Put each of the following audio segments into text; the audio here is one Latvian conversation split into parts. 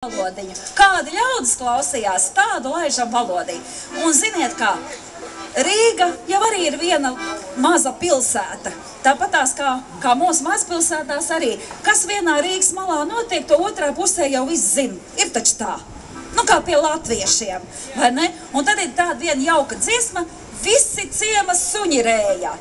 valodiņu. Kādi ļaudis klausījās, tādu laižam valodiņu. Un ziniet kā, Rīga jau arī ir viena maza pilsēta. Tāpatās kā mūsu mazpilsētās arī. Kas vienā Rīgas malā notiek, to otrā pusē jau viss zina. Ir taču tā. Nu kā pie latviešiem, vai ne? Un tad ir tāda viena jauka dziesma, visi ciema suņi rēja.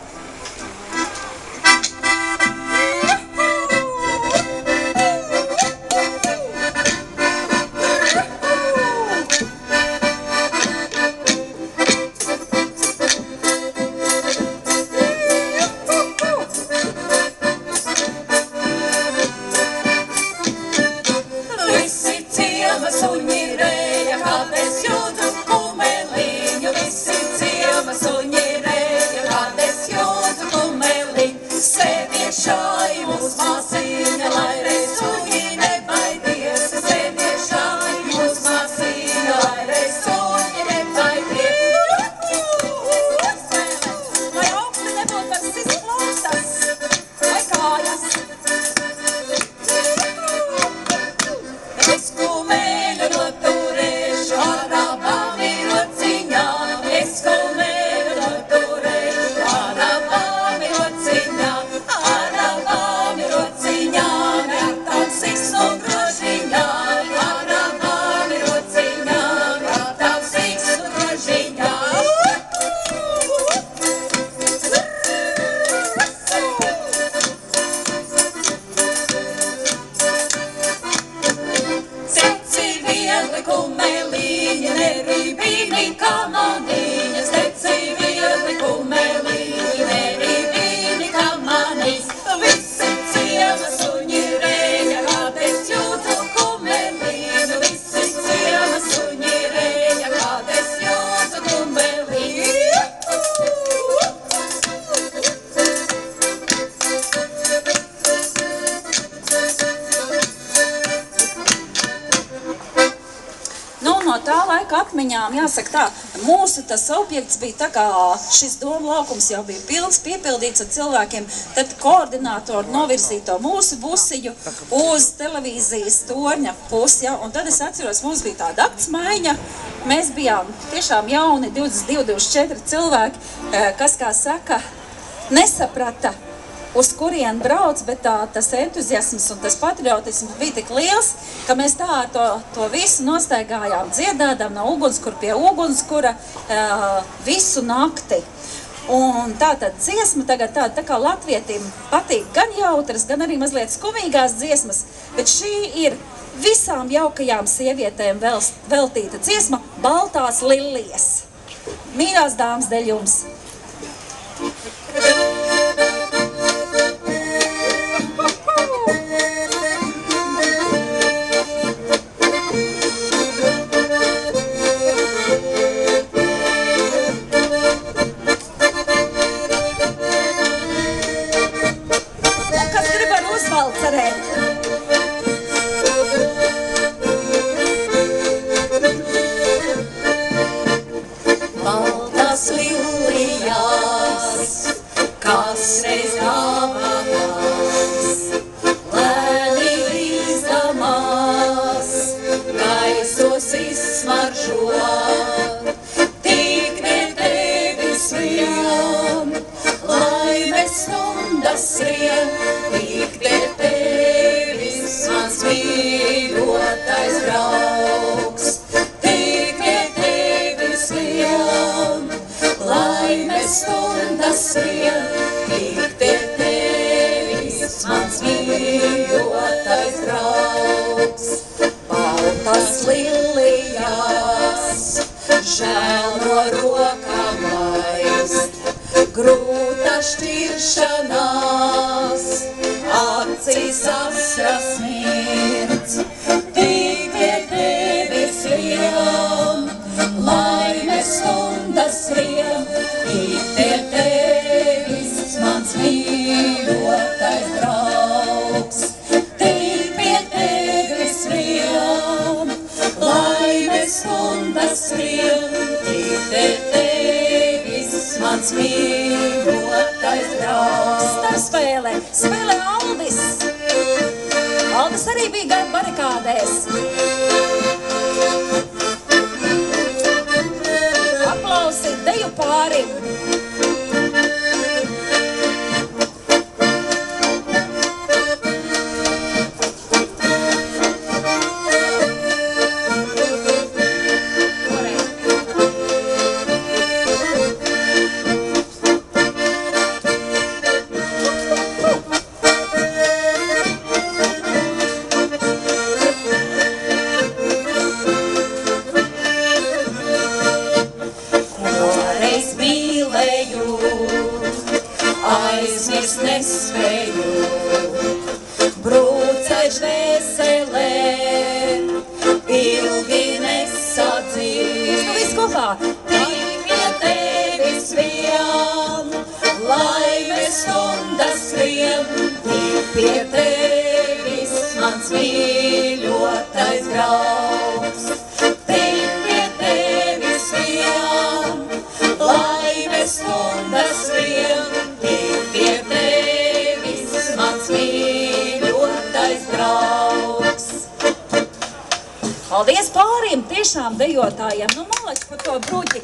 Atmiņām, jāsaka tā, mūsu tas objekts bija tā kā šis doma laukums jau bija pilns, piepildīts ar cilvēkiem, tad koordinātori novirzīja to mūsu busiņu uz televīzijas torņa pusi, ja? Un tad es atceros, mums bija tāda aktsmaiņa, mēs bijām tiešām jauni, 22, 24 cilvēki, kas, kā saka, nesaprata, uz kurien brauc, bet tas entuziasms un tas patriotisms bija tik liels, ka mēs tā ar to visu nostaigājām dziedādām no ugunskura pie ugunskura visu nakti. Un tātad dziesma tagad tā kā latvietim patīk gan jautras, gan arī mazliet skumīgās dziesmas, bet šī ir visām jaukajām sievietēm veltīta dziesma Baltās lilijas. Mīļās dāmas, dēļ jums! mans mīļotais draugs. Starpspēle spēlē Aldis. Aldis arī bija gan barikādēs. dvēselē, ilgi nesadzīs. Nu, viss kopā. Tik pie tevis vien, laimes stundas skrien, tik pie tevis mans mīļotais draugs. Tik pie tevis vien, laimes stundas skrien, tik pie tevis mans mīļotais draugs. Paldies pāriem tiešām dejotājiem. Nu, malec par to bruģi.